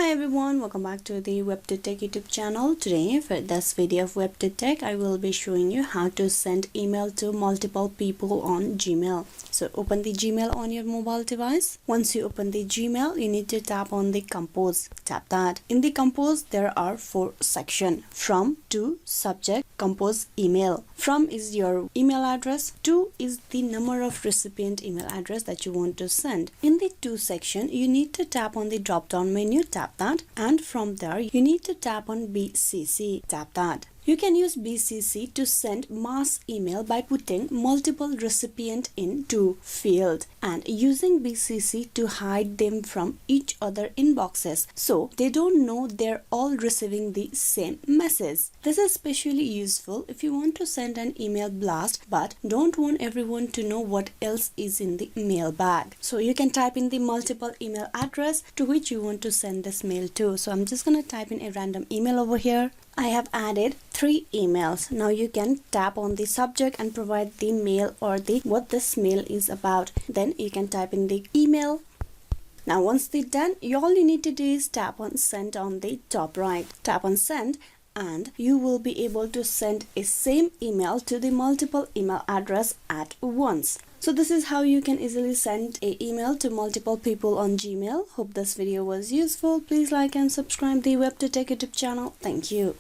Hi everyone, welcome back to the WebToTech YouTube channel. Today for this video of WebToTech, I will be showing you how to send email to multiple people on Gmail. So open the Gmail on your mobile device. Once you open the Gmail, you need to tap on the Compose. Tap that. In the Compose, there are 4 sections: From, To, Subject, Compose, Email. From is your email address. To is the number of recipient email address that you want to send. In the To section, you need to tap on the drop down menu. Tap that, and from there you need to tap on BCC. Tap that. You can use BCC to send mass email by putting multiple recipient in to field and using BCC to hide them from each other inboxes so they don't know they're all receiving the same message. This is especially useful if you want to send an email blast but don't want everyone to know what else is in the mail bag. So you can type in the multiple email address to which you want to send this mail to. So I'm just going to type in a random email over here. I have added 3 emails. Now you can tap on the subject and provide the mail or the what this mail is about. Then you can type in the email. Now once they're done, all you need to do is tap on send on the top right. Tap on send and you will be able to send a same email to the multiple email address at once. So this is how you can easily send an email to multiple people on Gmail. Hope this video was useful. Please like and subscribe the WebToTech YouTube channel. Thank you.